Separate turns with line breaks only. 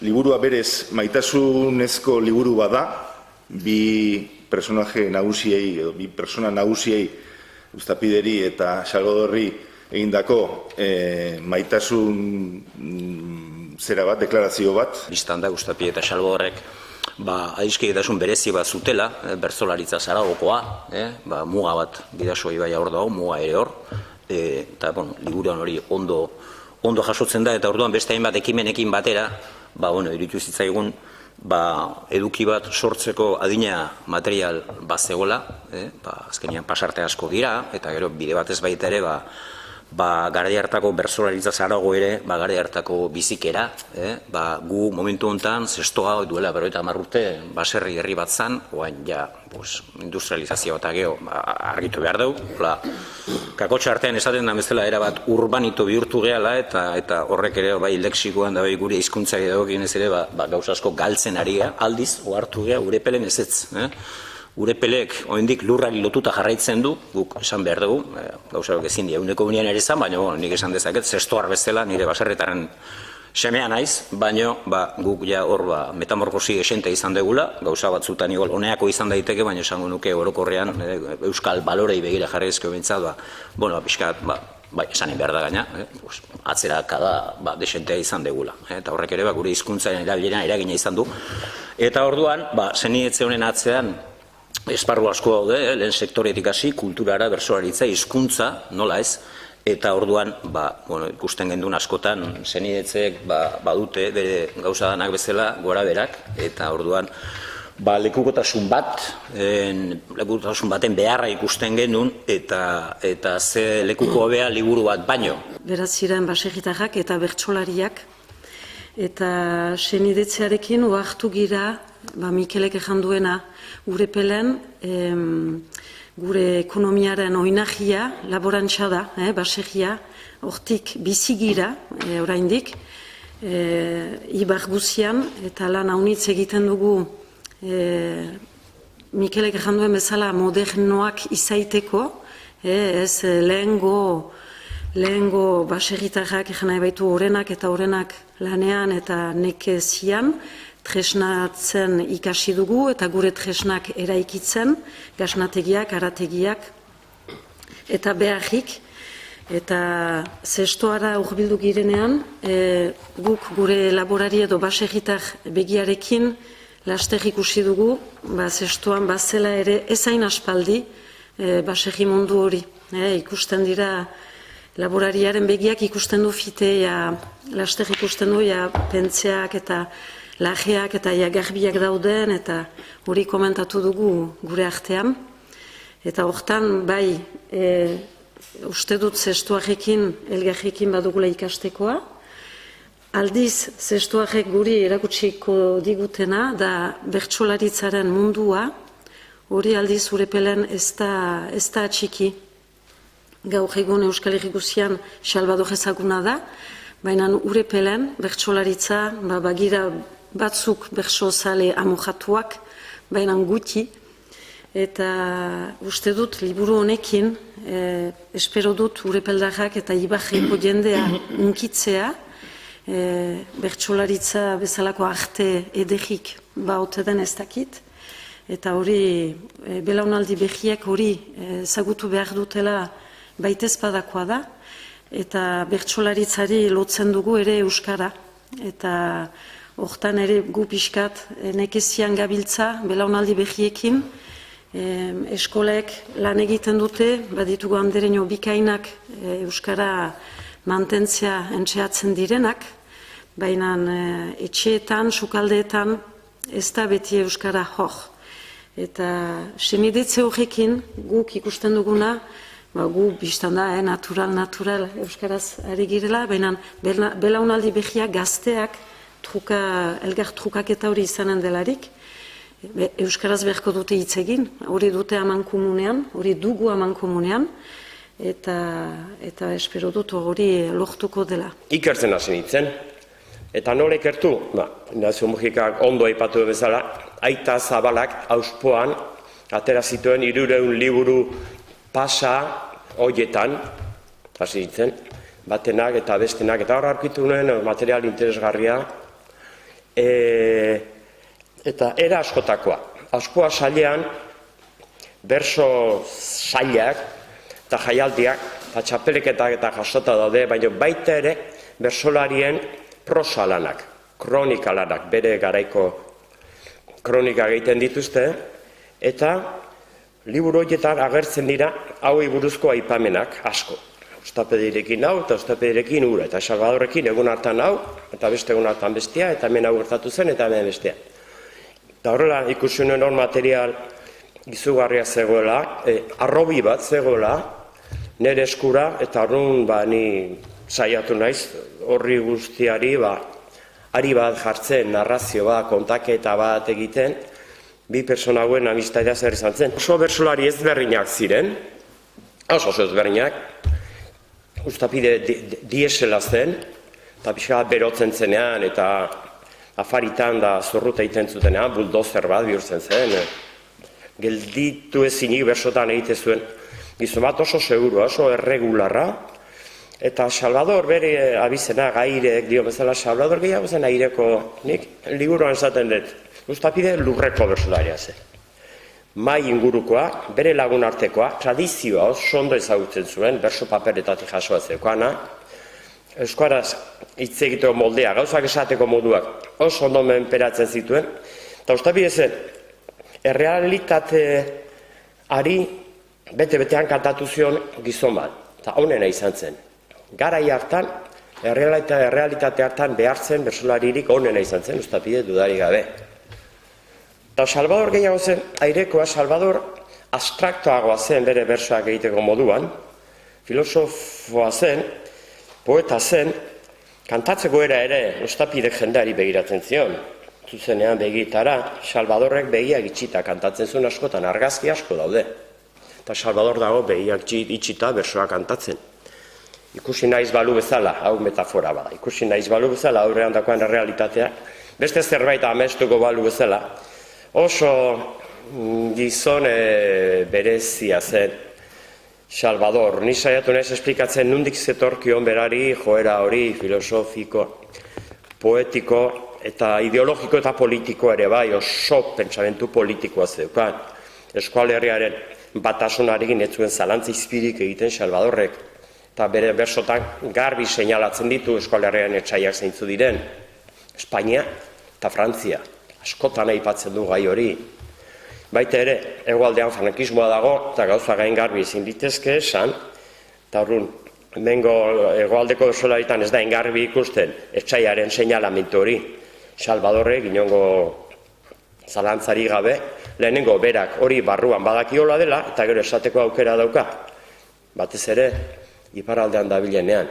liburua berez maitasunezko liburu bada, bi personaje nagusiei, edo bi persona nagusiei, Uztapideri eta Salvadorri egindako maitasun zera bat, deklarazio bat.
Bistan da Uztapide eta Salvadorrek adiskidetasun berezi bat zutela, bertsolaritza Zaragokoa, muga bat Bidasoa ibaia hor dago, muga ere hor, eta liburuan hori ondo jasotzen da, eta orduan beste hainbat ekimenekin batera, iruditu zitzaigun, eduki bat sortzeko adina material bat zegoela, azkenean pasarte asko dira, eta gero bide batez baita ere, garai hartako bertsolaritza Zarago ere, garai hartako bizikera, gu momentu honetan, zestoa duela 50 urte, baserri herri bat zan, oain ja industrializazio eta geho argitu behar dugu. Kakotxa artean esaten da bezala erabat urbanito bihurtu gehala, eta horrek ere bai lexikoan da bai gure hizkuntzari dagokionez ere gauza asko galtzen ari aldiz, ohartu geha Urepelen ezetz. Urepelek oraindik lurrari lotuta jarraitzen du, guk esan behar dugu, gauzak ezin dira ehuneko ehunean ere zan, baina nik esan dezaket, zestoar bezala, nire baserretaren semea naiz, baina guk ja hor metamorfosi esente izan degula, gauza batzutan igual honeako izan daiteke, baina esango nuke orokorrean euskal balorei begira jarri ezkio bintzat, pixkat, esanen behar da gaina, atzeraka da desentea izan degula, eta horrek ere gure hizkuntzaren erabilera eragina izan du, eta orduan, zenietze honen atzean, esparru asko daude, lehen sektoretik hasi, kulturara, bertsolaritza, hizkuntza, nola ez, eta orduan, ikusten gendun askotan, zenidetzeek badute, bere gauza danak bezala, gora berak, eta orduan, lekukotasun baten beharra ikusten genuen, eta ze lekuko hobea liburu bat baino.
Beraz ziren baserritarrak eta bertsolariak, eta senidetzearekin ohartu gira, Mikelek ejan duena, Urepelen gure ekonomiaren oinagia, laborantza da, baserria, hortik bizigira, oraindik, ibar guzian, eta lan haunitz egiten dugu Mikelek ejan duen bezala modernoak izaiteko, ez lehengo baserritarrak ejan nahi baitu orenak eta orenak lanean eta nekezian, tresnatzen ikasi dugu eta gure tresnak eraikitzen, gasnategiak, arategiak eta beharrik. Eta zestoara urbildu girenean, guk gure laborari edo baserritar begiarekin laster ikusi dugu, zestoan bazela ere ezain aspaldi baserri mundu hori. Ikusten dira laborariaren begiak ikusten du fitea, laster ikusten du pentseak eta lajeak eta garbiak dauden, eta hori komentatu dugu gure artean. Eta hortan, uste dut zestoarekin, elgarrekin badugula ikastekoa. Aldiz, zestoarek guri erakutsiko digutena, da bertsolaritzaren mundua, hori aldiz Urepelen ez da atxiki. Gaur egun Euskal Herri guzian Salvador ezaguna da, baina Urepelen bertsolaritza, bagira batzuk bertsozale amojatuak, baina gutxi, eta uste dut liburu honekin, espero dut Urepeldarrak eta Ibarreko jendea unkitzea, bertsolaritza bezalako arte edegik ote den ez dakit, eta hori belaunaldi behiek hori ezagutu behar dutela baitezpadakoa da, eta bertsolaritzari lotzen dugu ere euskara, eta hortan ere gu pixkat nekezian gabiltza belaunaldi behiekin, eskolek lan egiten dute, baditugu andereño bikainak euskara mantentzea entxeatzen direnak, baina etxeetan, sukaldeetan ez da beti euskara hor. Eta senidetze horrekin guk ikusten duguna, gu biztan da, natural euskaraz ari girela, baina belaunaldi behiak gazteak elgar trukaketa hori izanen delarik, euskaraz beharko dute hitz egin, hori dute amankomunean, hori dugu amankomunean, eta espero dut hori lortuko dela.
Ikertzen hasi nintzen, eta nola ikertu? Ignacio Mujikak ondo aipatu bezala, Aita Zabalak auspoan atera zituen 300 liburu pasa hoietan, hasi nintzen, batenak eta bestenak, eta hor aurkitu nuen material interesgarria, Eta era askotakoa. Askoa sailean, berso sailak eta jaialdiak, eta txapeleketak eta jasota daude, baina baita ere bersolarien prosa lanak, kronika lanak, bere garaiko kronika egiten dituzte, eta liburu horietan agertzen dira hauei buruzko aipamenak asko. Ustapedirekin hau eta ustapedirekin hura, eta Salvadorrekin egun hartan hau, eta beste egun hartan bestia, eta hemen hau gertatu zen, eta hemen bestia. Eta horrela ikusi nuen hor material izugarria zegoela, arrobi bat zegoela, nire eskura, eta horren ni saiatu naiz, horri guztiari ari bat jartzen, narrazio bat, kontaketa bat egiten, bi persona hauen amistadea zer izan zen. Oso bersolari ezberdinak ziren, oso ezberdinak, Ustapide diesela zen, eta pixka berotzen zenean, eta afaritan da zorruta egiten zutenean, buldozer bat bihurtzen zen, gelditu ezinik bersotan egite zuen, gizon bat oso seguru, oso erregularra, eta Salvador bere abizena gairek dio bezala, Salvador gehiago zen aireko, nik liburuan esaten dut, Ustapide lurreko bersolaria zen. Mai ingurukoa, bere lagun artekoa, tradizioa oso ondo ezagutzen zuen, berso paperetatik jasoa zeukoana, euskaraz hitz egiteko moldea, gauzak esateko moduak oso ondo menperatzen zituen, eta Ustapide zen, errealitateari bete-betean kantatu zion gizon bat, eta honena izan zen. Garai hartan, errealitate hartan behartzen bersolaririk honena izan zen, Ustapide dudarik gabe. Eta Salvador gehiago zen, airekoa Salvador abstraktoagoa zen bere bersoak egiteko moduan, filosofoa zen, poeta zen, kantatzeko era ere Ustapide jendeari begiratzen zion. Zuzenean begitara, Salvadorrek begiak itxita kantatzen zuen askotan, argazki asko daude. Eta Salvador dago begiak itxita bersoak kantatzen. Ikusi naiz balu bezala, hau metafora bada, ikusi naiz balu bezala, aurrean dagoen errealitatea, beste zerbait amestuko balu bezala, oso gizon berezia zen Salvador. Ni saiatu naiz esplikatzen nondik zetorkion berari joera hori filosofiko, poetiko eta ideologiko eta politiko ere bai, oso pentsamentu politikoa zeukan. Euskal Herriaren batasunarekin ez zuen zalantza izpirik egiten Salvadorrek, eta bere bersotan garbi seinalatzen ditu Euskal Herriaren etsaiak zeintzu diren, Espainia eta Frantzia. Askotan aipatzen du gai hori. Baita ere, hegoaldean frankismoa dago, eta gauza gain garbi ezin litezke esan, eta horren, hemengo hegoaldeko bersolaritan ez da engarbi ikusten etsaiaren seinalamentu hori. Salvadorrek inongo zalantzari gabe, lehenengo berak hori barruan badakiola dela, eta gero esateko aukera dauka. Batez ere, iparraldean dabilenean.